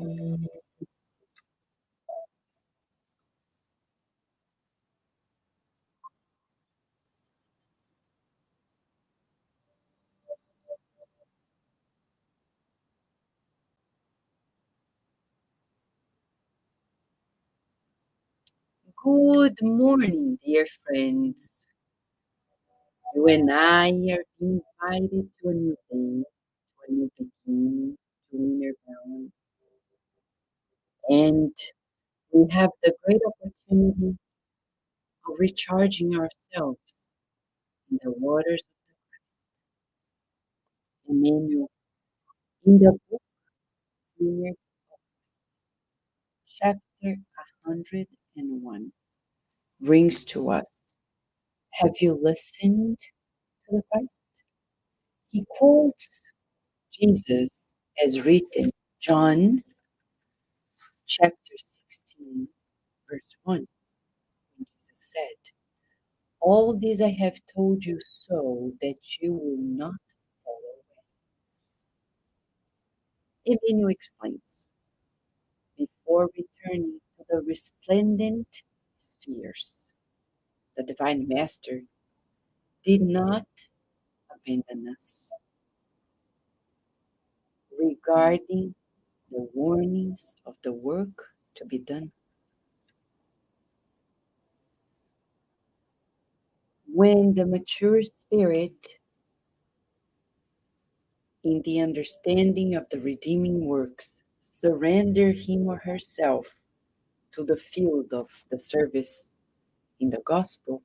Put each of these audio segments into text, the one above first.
Good morning, dear friends. You and I are invited to a new day, to a new beginning, to inner balance. And we have the great opportunity of recharging ourselves in the waters of the Christ. Emmanuel, in the book Vineyard, chapter 101, brings to us, have you listened to the Christ? He quotes Jesus as written, John chapter 16, verse 1, when Jesus said, all this I have told you so that you will not fall away. Emmanuel explains, before returning to the resplendent spheres, the Divine Master did not abandon us. Regarding the warnings of the work to be done, when the mature spirit, in the understanding of the redeeming works, surrender him or herself to the field of the service in the gospel,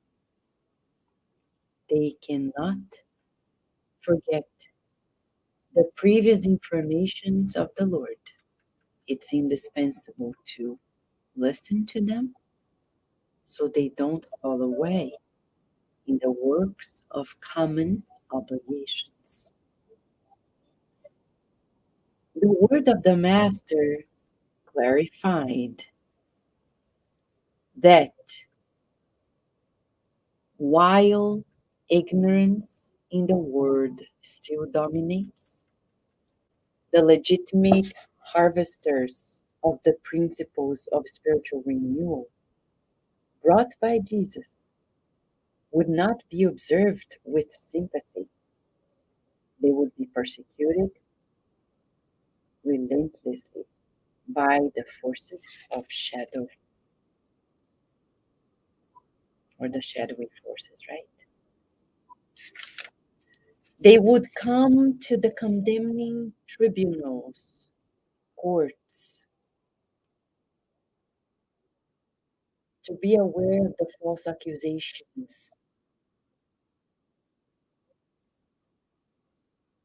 they cannot forget the previous informations of the Lord. It's indispensable to listen to them so they don't fall away in the works of common obligations. The word of the Master clarified that while ignorance in the world still dominates, the legitimate harvesters of the principles of spiritual renewal brought by Jesus would not be observed with sympathy. They would be persecuted relentlessly by the forces of shadow, or the shadowy forces, right? They would come to the condemning tribunals, courts, to be aware of the false accusations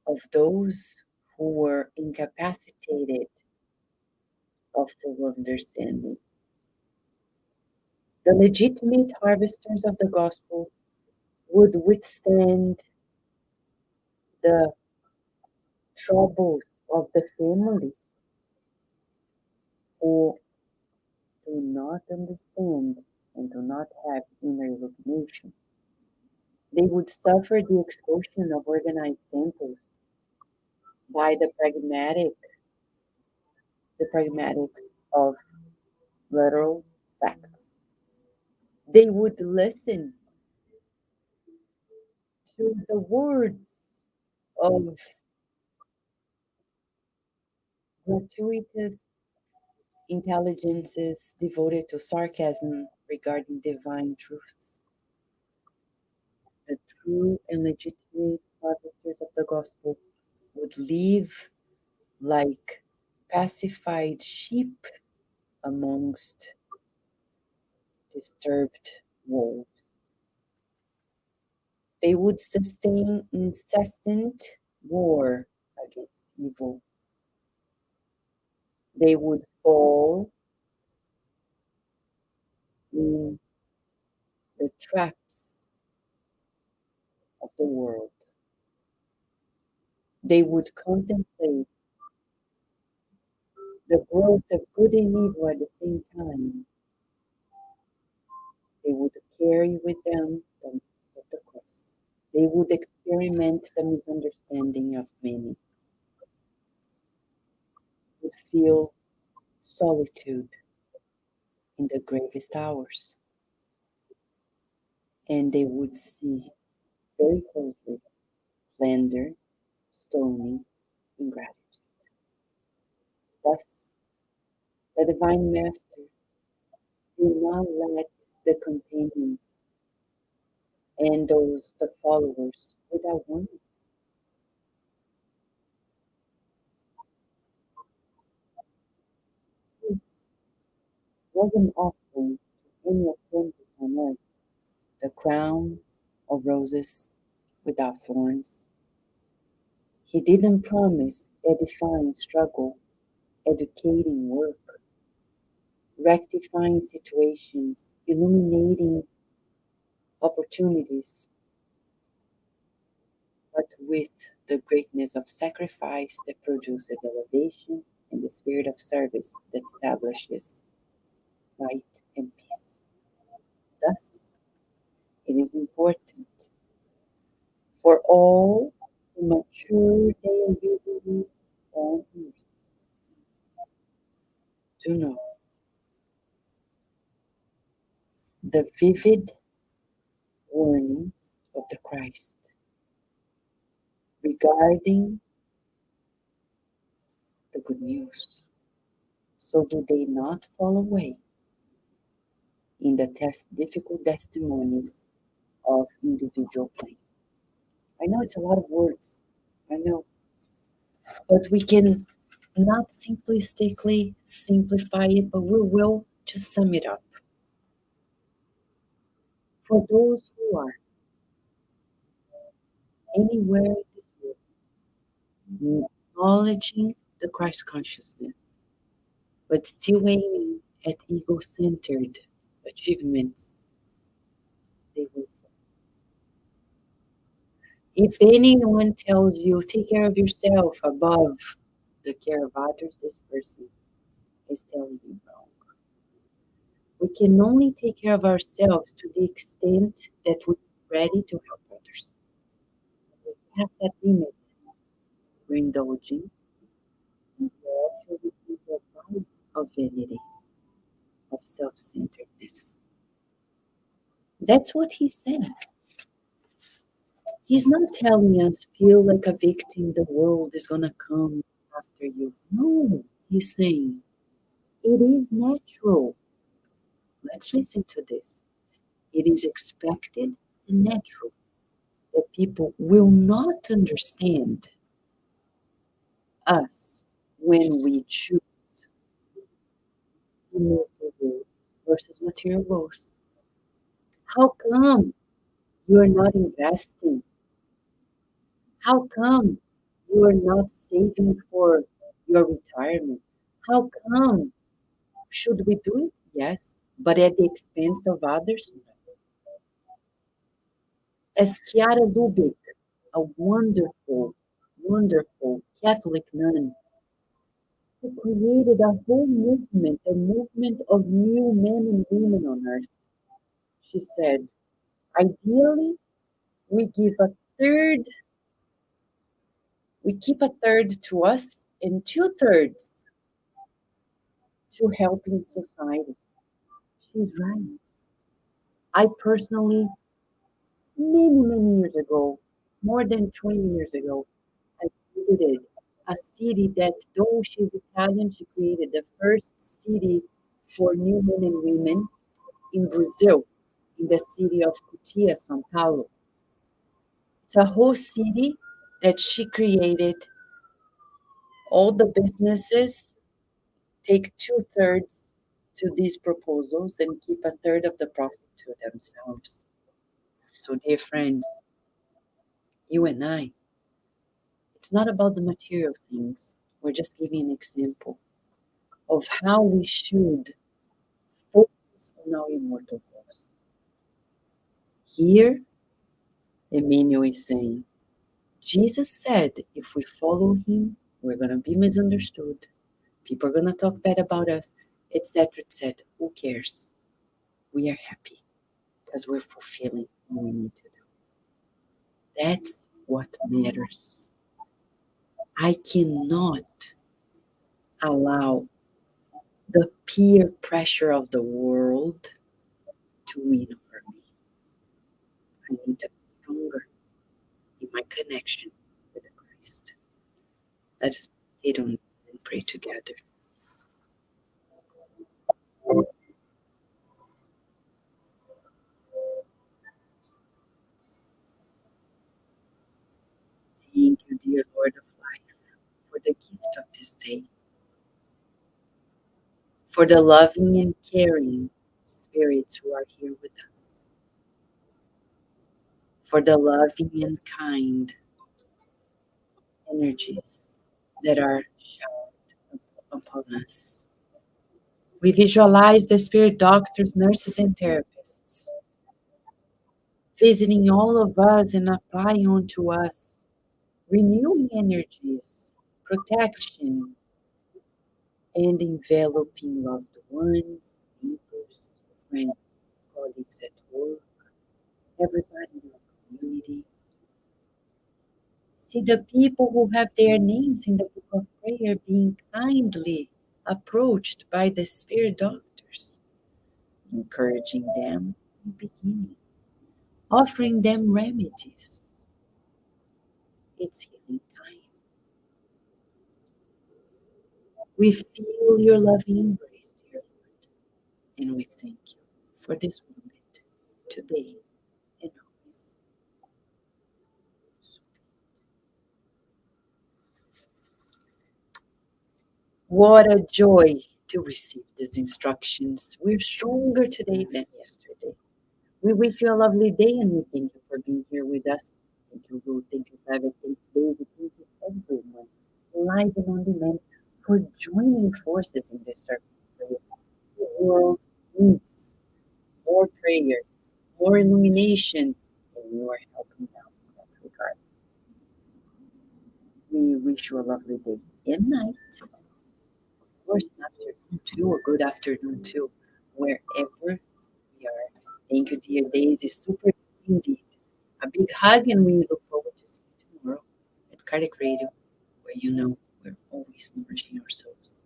of those who were incapacitated of full understanding. The legitimate harvesters of the gospel would withstand the troubles of the family who do not understand and do not have inner illumination. They would suffer the expulsion of organized temples by the pragmatics of literal facts. They would listen to the words of gratuitous intelligences devoted to sarcasm regarding divine truths. The true and legitimate harvesters of the gospel would live like pacified sheep amongst disturbed wolves. They would sustain incessant war against evil. They would fall in the traps of the world. They would contemplate the growth of good and evil at the same time. They would carry with them the marks of the cross. They would experiment the misunderstanding of many, would feel solitude in the gravest hours, and they would see very closely slander, stoning, ingratitude. Thus, the Divine Master did not let the companions and the followers without warnings. This was an offering to any apprentice on earth, the crown of roses without thorns. He didn't promise edifying struggle, educating work, rectifying situations, illuminating opportunities, but with the greatness of sacrifice that produces elevation and the spirit of service that establishes light and peace. Thus, it is important for all to mature their reasoning on earth to know the vivid warnings of the Christ regarding the good news. So do they not fall away in the difficult testimonies of individual pain. I know it's a lot of words, I know, but we can not simplistically simplify it, but we will to sum it up. For those who are anywhere in this world, acknowledging the Christ consciousness, but still aiming at ego centered achievements, they will fall. If anyone tells you, take care of yourself above the care of others, this person is telling you wrong. We can only take care of ourselves to the extent that we're ready to help others. When we pass that limit, we're indulging in the actually the vice of vanity, of self-centeredness. That's what he's saying. He's not telling us, feel like a victim, the world is going to come after you. No, he's saying, it is natural. Let's listen to this. It is expected and natural that people will not understand us when we choose immortal goals versus material goals. How come you are not investing? How come you are not saving for your retirement? How come? Should we do it? Yes, but at the expense of others? No. As Chiara Lubick, a wonderful, wonderful Catholic nun, who created a movement of new men and women on earth. She said, ideally, we give a third, we keep a third to us and two-thirds to helping society. She's right. I personally, many, many years ago, more than 20 years ago, I visited a city that, though she's Italian, she created the first city for new men and women in Brazil, in the city of Cutia, São Paulo. It's a whole city that she created. All the businesses take two-thirds to these proposals and keep a third of the profit to themselves. So, dear friends, you and I, it's not about the material things. We're just giving an example of how we should focus on our immortal goals. Here, Emmanuel is saying, Jesus said if we follow him, we're going to be misunderstood. People are going to talk bad about us, etc., etc. Who cares? We are happy because we're fulfilling what we need to do. That's what matters. I cannot allow the peer pressure of the world to win over me. I need to be stronger in my connection with Christ. Let's meditate on this and pray together. Thank you, dear Lord of life, for the gift of this day, for the loving and caring spirits who are here with us, for the loving and kind energies that are showered upon us. We visualize the spirit doctors, nurses, and therapists visiting all of us and applying onto us renewing energies, protection, and enveloping loved ones, neighbors, friends, colleagues at work, everybody in our community. See the people who have their names in the book of prayer being kindly approached by the spirit doctors, encouraging them in the beginning, offering them remedies. It's healing time. We feel your loving embrace, dear Lord, and we thank you for this moment, today and always. What a joy to receive these instructions. We're stronger today than yesterday. We wish you a lovely day and we thank you for being here with us. Thank you, Lord. Thank you, Xavier. Thank you, David. Thank you, everyone, live and on demand, for joining forces in this circle of prayer. The world needs more prayer, more illumination, and you are helping them in that regard. We wish you a lovely day and night. Of course, an afternoon too, a good afternoon too, wherever we are. Thank you, dear Daisy. Super indeed. A big hug, and we look forward to seeing you tomorrow at Cardiac Radio, where you know we're always nourishing our souls.